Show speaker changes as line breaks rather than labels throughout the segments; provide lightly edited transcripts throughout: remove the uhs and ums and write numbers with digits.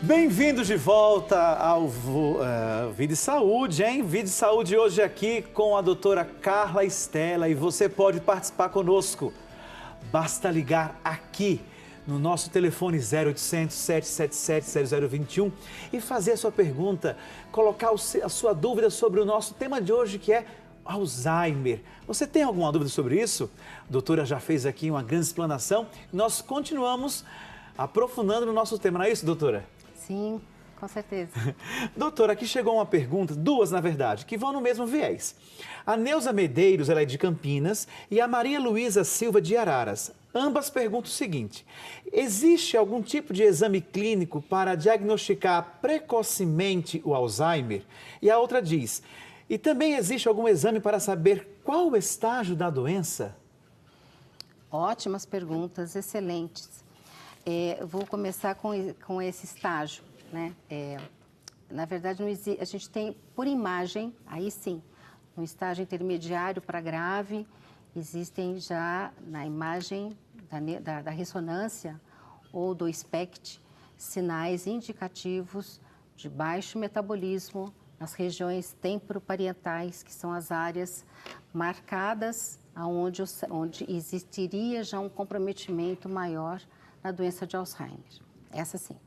Bem-vindos de volta ao Vida e Saúde, hein? Vida e Saúde hoje aqui com a doutora Carla Estela e você pode participar conosco. Basta ligar aqui no nosso telefone 0800 777 0021 e fazer a sua pergunta, colocar a sua dúvida sobre o nosso tema de hoje que é Alzheimer. Você tem alguma dúvida sobre isso? A doutora já fez aqui uma grande explanação e nós continuamos aprofundando no nosso tema, não é isso, doutora?
Sim, com certeza.
Doutora, aqui chegou uma pergunta, duas na verdade, que vão no mesmo viés. A Neuza Medeiros, ela é de Campinas, e a Maria Luísa Silva de Araras. Ambas perguntam o seguinte: existe algum tipo de exame clínico para diagnosticar precocemente o Alzheimer? E a outra diz: e também existe algum exame para saber qual o estágio da doença?
Ótimas perguntas, excelentes. Vou começar com esse estágio, né? Na verdade, a gente tem por imagem, aí sim, um estágio intermediário para grave, existem já na imagem da ressonância ou do SPECT sinais indicativos de baixo metabolismo nas regiões temporoparietais, que são as áreas marcadas onde existiria já um comprometimento maior na doença de Alzheimer. Essa sim.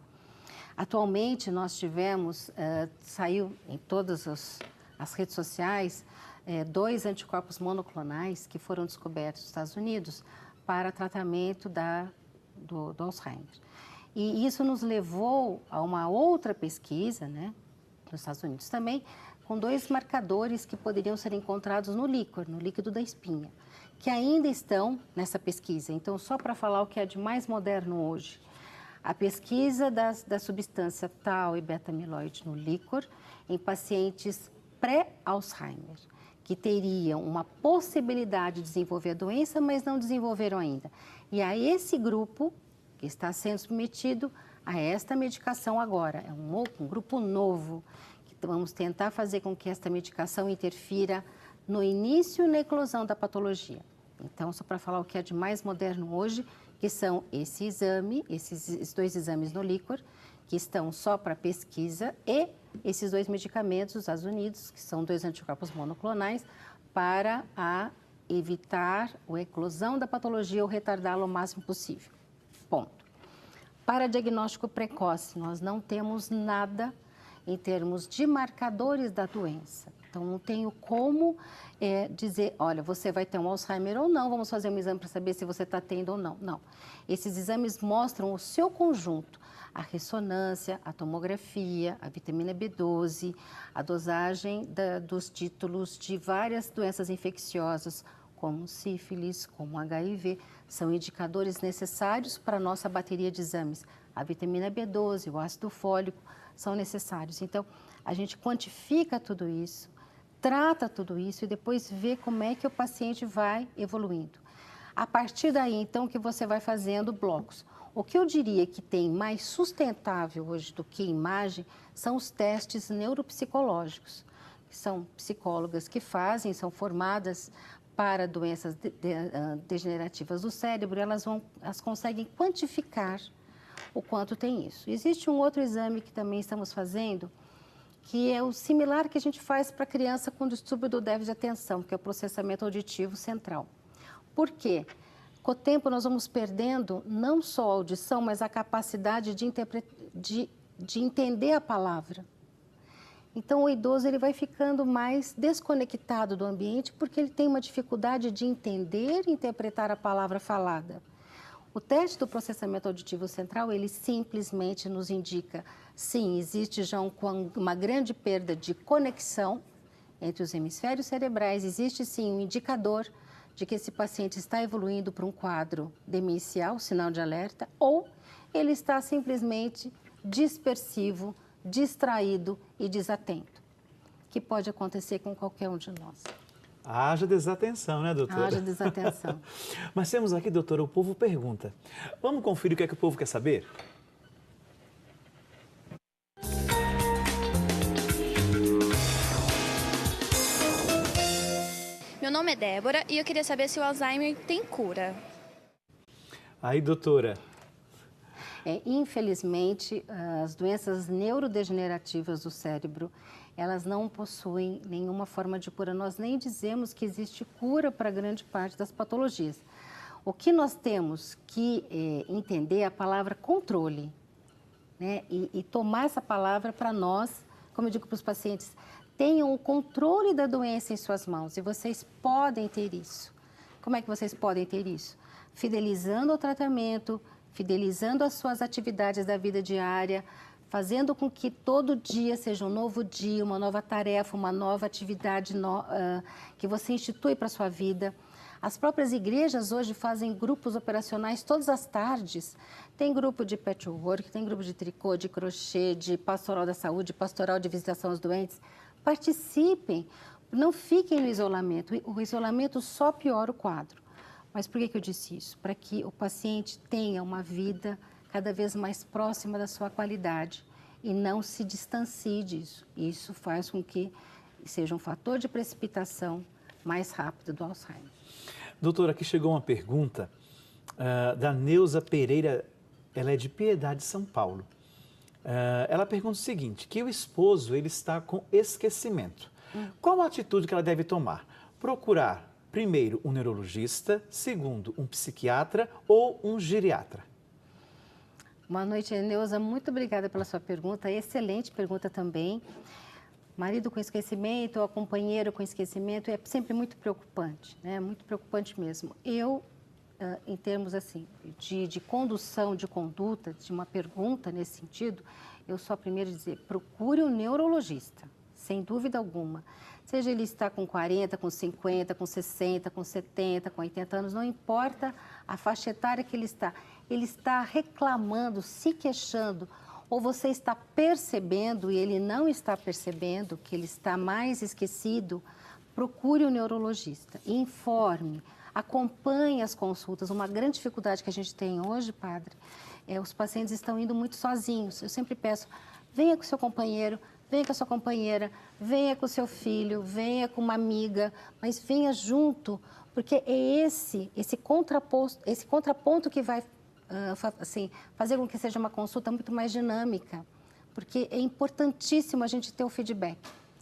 Atualmente, nós tivemos, saiu em todas as redes sociais, 2 anticorpos monoclonais que foram descobertos nos Estados Unidos para tratamento do Alzheimer. E isso nos levou a uma outra pesquisa, né, nos Estados Unidos também, com 2 marcadores que poderiam ser encontrados no líquor, no líquido da espinha, que ainda estão nessa pesquisa. Então, só para falar o que é de mais moderno hoje, a pesquisa da substância tau e beta-amiloide no líquor em pacientes pré-Alzheimer, que teriam uma possibilidade de desenvolver a doença, mas não desenvolveram ainda. E a esse grupo que está sendo submetido a esta medicação agora, é um grupo novo, que vamos tentar fazer com que esta medicação interfira no início e na eclosão da patologia. Então, só para falar o que é de mais moderno hoje, que são esses 2 exames no líquor, que estão só para pesquisa, e esses 2 medicamentos dos Estados Unidos, que são 2 anticorpos monoclonais, para evitar a eclosão da patologia ou retardá-la o máximo possível. Ponto. Para diagnóstico precoce, nós não temos nada em termos de marcadores da doença. Então, não tenho como dizer, olha, você vai ter um Alzheimer ou não, vamos fazer um exame para saber se você está tendo ou não. Não. Esses exames mostram o seu conjunto, a ressonância, a tomografia, a vitamina B12, a dosagem dos títulos de várias doenças infecciosas, como sífilis, como HIV, são indicadores necessários para a nossa bateria de exames. A vitamina B12, o ácido fólico são necessários. Então, a gente quantifica tudo isso, trata tudo isso e depois vê como é que o paciente vai evoluindo. A partir daí, então, que você vai fazendo blocos. O que eu diria que tem mais sustentável hoje do que imagem são os testes neuropsicológicos, que são psicólogas que fazem, são formadas para doenças degenerativas do cérebro, elas conseguem quantificar o quanto tem isso. Existe um outro exame que também estamos fazendo, que é o similar que a gente faz para criança com distúrbio do déficit de atenção, que é o processamento auditivo central. Por quê? Com o tempo nós vamos perdendo não só a audição, mas a capacidade de entender a palavra. Então, o idoso ele vai ficando mais desconectado do ambiente porque ele tem uma dificuldade de entender e interpretar a palavra falada. O teste do processamento auditivo central, ele simplesmente nos indica, sim, existe já uma grande perda de conexão entre os hemisférios cerebrais, existe sim um indicador de que esse paciente está evoluindo para um quadro demencial, sinal de alerta, ou ele está simplesmente dispersivo, distraído e desatento, que pode acontecer com qualquer um de nós.
Haja desatenção, né, doutora?
Haja desatenção.
Mas temos aqui, doutora, o povo pergunta. Vamos conferir o que é que o povo quer saber?
Meu nome é Débora e eu queria saber se o Alzheimer tem cura.
Aí, doutora.
Infelizmente, as doenças neurodegenerativas do cérebro, elas não possuem nenhuma forma de cura. Nós nem dizemos que existe cura para grande parte das patologias. O que nós temos que entender é a palavra controle, né? E tomar essa palavra para nós, como eu digo para os pacientes, tenham o controle da doença em suas mãos e vocês podem ter isso. Como é que vocês podem ter isso? Fidelizando o tratamento, fidelizando as suas atividades da vida diária, fazendo com que todo dia seja um novo dia, uma nova tarefa, uma nova atividade que você institui para a sua vida. As próprias igrejas hoje fazem grupos operacionais todas as tardes. Tem grupo de patchwork, tem grupo de tricô, de crochê, de pastoral da saúde, pastoral de visitação aos doentes. Participem, não fiquem no isolamento. O isolamento só piora o quadro. Mas por que eu disse isso? Para que o paciente tenha uma vida cada vez mais próxima da sua qualidade e não se distancie disso. Isso faz com que seja um fator de precipitação mais rápido do Alzheimer.
Doutora, aqui chegou uma pergunta da Neuza Pereira, ela é de Piedade, São Paulo. Ela pergunta o seguinte, que o esposo ele está com esquecimento. Qual a atitude que ela deve tomar? Procurar, primeiro, um neurologista, segundo, um psiquiatra ou um geriatra?
Boa noite, Neuza. Muito obrigada pela sua pergunta. Excelente pergunta também. Marido com esquecimento ou companheiro com esquecimento é sempre muito preocupante, né? Muito preocupante mesmo. Eu, em termos assim, de condução, de conduta, de uma pergunta nesse sentido, eu só primeiro dizer, procure um neurologista, sem dúvida alguma. Seja ele está com 40, com 50, com 60, com 70, com 80 anos, não importa a faixa etária que ele está reclamando, se queixando, ou você está percebendo e ele não está percebendo que ele está mais esquecido, procure um neurologista, informe, acompanhe as consultas. Uma grande dificuldade que a gente tem hoje, padre, os pacientes estão indo muito sozinhos. Eu sempre peço, venha com o seu companheiro, venha com a sua companheira, venha com o seu filho, venha com uma amiga, mas venha junto, porque é esse contraponto que vai assim, fazer com que seja uma consulta muito mais dinâmica, porque é importantíssimo a gente ter o feedback,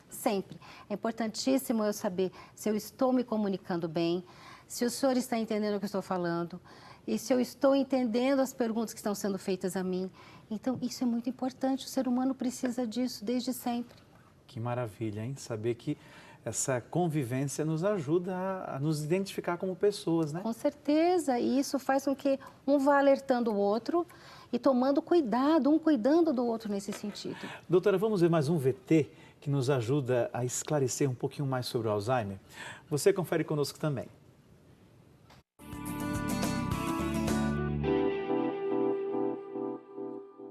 sempre. É importantíssimo eu saber se eu estou me comunicando bem, se o senhor está entendendo o que eu estou falando, e se eu estou entendendo as perguntas que estão sendo feitas a mim. Então, isso é muito importante, o ser humano precisa disso desde sempre.
Que maravilha, hein? Saber que essa convivência nos ajuda a nos identificar como pessoas, né?
Com certeza, e isso faz com que um vá alertando o outro e tomando cuidado, um cuidando do outro nesse sentido.
Doutora, vamos ver mais um VT que nos ajuda a esclarecer um pouquinho mais sobre o Alzheimer. Você confere conosco também.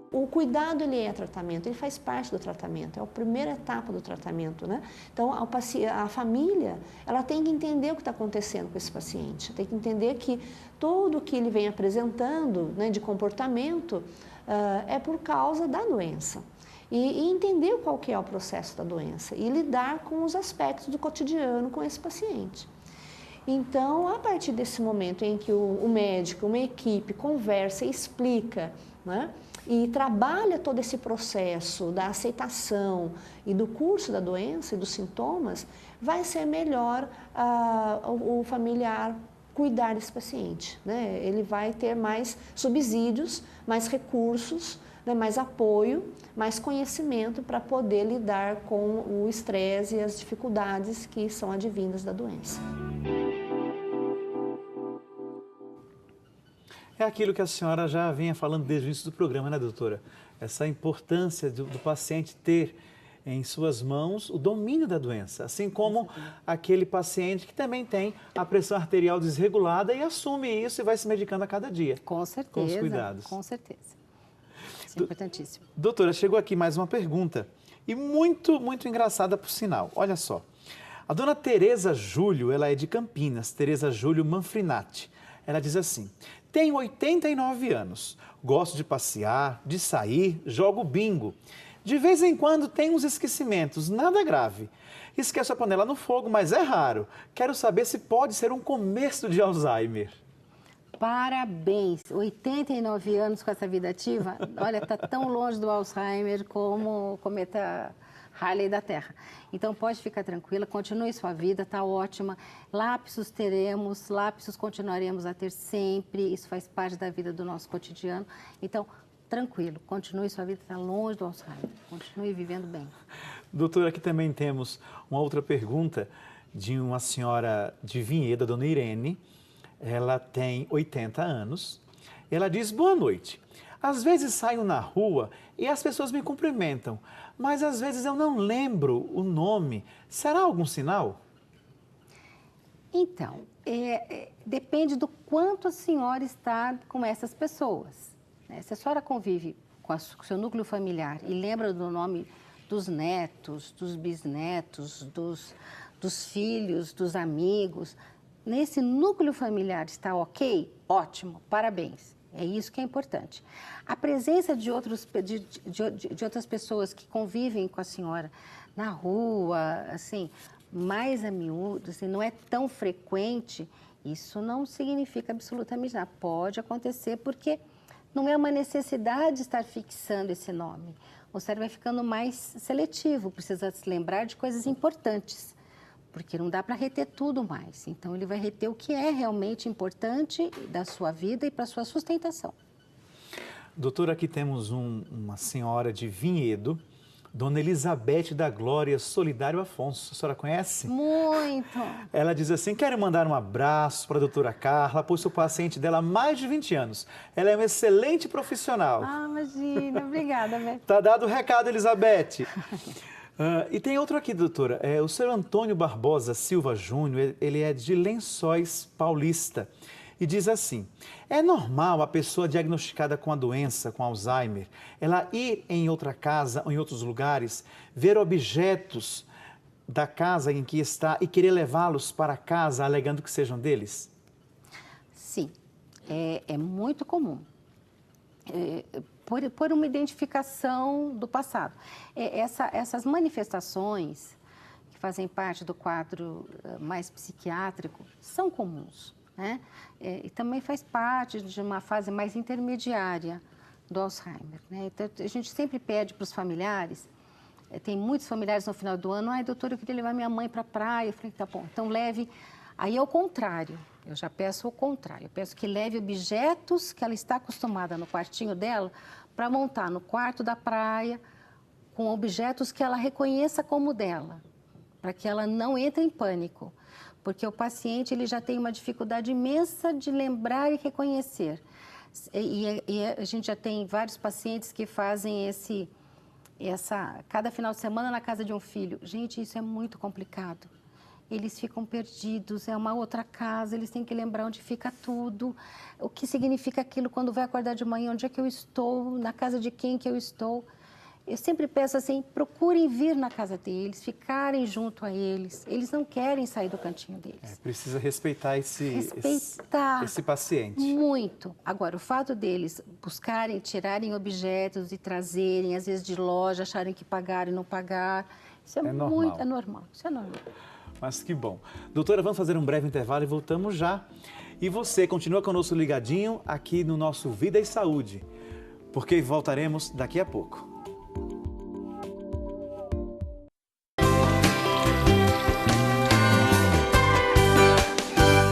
O cuidado, ele é tratamento, ele faz parte do tratamento, é a primeira etapa do tratamento, né? Então, a família, ela tem que entender o que está acontecendo com esse paciente, tem que entender que tudo o que ele vem apresentando, né, de comportamento é por causa da doença. E entender qual que é o processo da doença e lidar com os aspectos do cotidiano com esse paciente. Então, a partir desse momento em que o médico, uma equipe, conversa e explica, né, e trabalha todo esse processo da aceitação e do curso da doença e dos sintomas, vai ser melhor o familiar cuidar desse paciente, né? Ele vai ter mais subsídios, mais recursos, né, mais apoio, mais conhecimento para poder lidar com o estresse e as dificuldades que são advindas da doença.
É aquilo que a senhora já vinha falando desde o início do programa, né, doutora? Essa importância do paciente ter em suas mãos o domínio da doença, assim como aquele paciente que também tem a pressão arterial desregulada e assume isso e vai se medicando a cada dia.
Com certeza.
Com os cuidados.
Com certeza. Isso é importantíssimo.
Doutora, chegou aqui mais uma pergunta e muito, muito engraçada por sinal. Olha só, a dona Tereza Júlio, ela é de Campinas, Tereza Júlio Manfrinati. Ela diz assim, tenho 89 anos, gosto de passear, de sair, jogo bingo. De vez em quando tenho uns esquecimentos, nada grave. Esqueço a panela no fogo, mas é raro. Quero saber se pode ser um começo de Alzheimer.
Parabéns! 89 anos com essa vida ativa. Olha, está tão longe do Alzheimer como o cometa Halley da Terra. Então, pode ficar tranquila, continue sua vida, está ótima. Lapsos teremos, lapsos continuaremos a ter sempre. Isso faz parte da vida do nosso cotidiano. Então, tranquilo, continue sua vida, está longe do Alzheimer. Continue vivendo bem.
Doutora, aqui também temos uma outra pergunta de uma senhora de Vinhedo, a dona Irene. Ela tem 80 anos. Ela diz: boa noite. Às vezes saio na rua e as pessoas me cumprimentam, mas às vezes eu não lembro o nome. Será algum sinal?
Então, depende do quanto a senhora está com essas pessoas, né? Se a senhora convive com o seu núcleo familiar e lembra do nome dos netos, dos bisnetos, dos filhos, dos amigos, nesse núcleo familiar está ok? Ótimo, parabéns. É isso que é importante. A presença de outras pessoas que convivem com a senhora na rua, assim, mais a miúdo, assim, não é tão frequente, isso não significa absolutamente nada. Pode acontecer porque não é uma necessidade estar fixando esse nome. O cérebro vai ficando mais seletivo, precisa se lembrar de coisas importantes, porque não dá para reter tudo mais. Então, ele vai reter o que é realmente importante da sua vida e para a sua sustentação.
Doutora, aqui temos uma senhora de Vinhedo, Dona Elizabeth da Glória Solidário Afonso. A senhora conhece?
Muito!
Ela diz assim: quero mandar um abraço para a doutora Carla, pois sou paciente dela há mais de 20 anos. Ela é uma excelente profissional.
Ah, imagina. Obrigada, Beth.
Tá dado o recado, Elizabeth. E tem outro aqui, doutora. O senhor Antônio Barbosa Silva Júnior, ele é de Lençóis Paulista. E diz assim: é normal a pessoa diagnosticada com a doença, com Alzheimer, ela ir em outra casa ou em outros lugares, ver objetos da casa em que está e querer levá-los para casa, alegando que sejam deles?
Sim, é muito comum. Por uma identificação do passado. Essas manifestações que fazem parte do quadro mais psiquiátrico são comuns, né? E também faz parte de uma fase mais intermediária do Alzheimer, né? Então, a gente sempre pede para os familiares, tem muitos familiares no final do ano: ai, doutora, eu queria levar minha mãe para a praia. Eu falei: tá bom, então leve. Aí é o contrário, eu já peço o contrário, eu peço que leve objetos que ela está acostumada no quartinho dela para montar no quarto da praia, com objetos que ela reconheça como dela, para que ela não entre em pânico, porque o paciente ele já tem uma dificuldade imensa de lembrar e reconhecer. E a gente já tem vários pacientes que fazem cada final de semana na casa de um filho. Gente, isso é muito complicado. Eles ficam perdidos, é uma outra casa, eles têm que lembrar onde fica tudo, o que significa aquilo quando vai acordar de manhã, onde é que eu estou, na casa de quem que eu estou. Eu sempre peço assim: procurem vir na casa deles, ficarem junto a eles. Eles não querem sair do cantinho deles.
Precisa respeitar esse paciente.
Muito. Agora, o fato deles buscarem, tirarem objetos e trazerem, às vezes de loja, acharem que pagaram e não pagar, isso é muito normal. Isso é normal.
Mas que bom. Doutora, vamos fazer um breve intervalo e voltamos já. E você continua conosco ligadinho aqui no nosso Vida e Saúde, porque voltaremos daqui a pouco.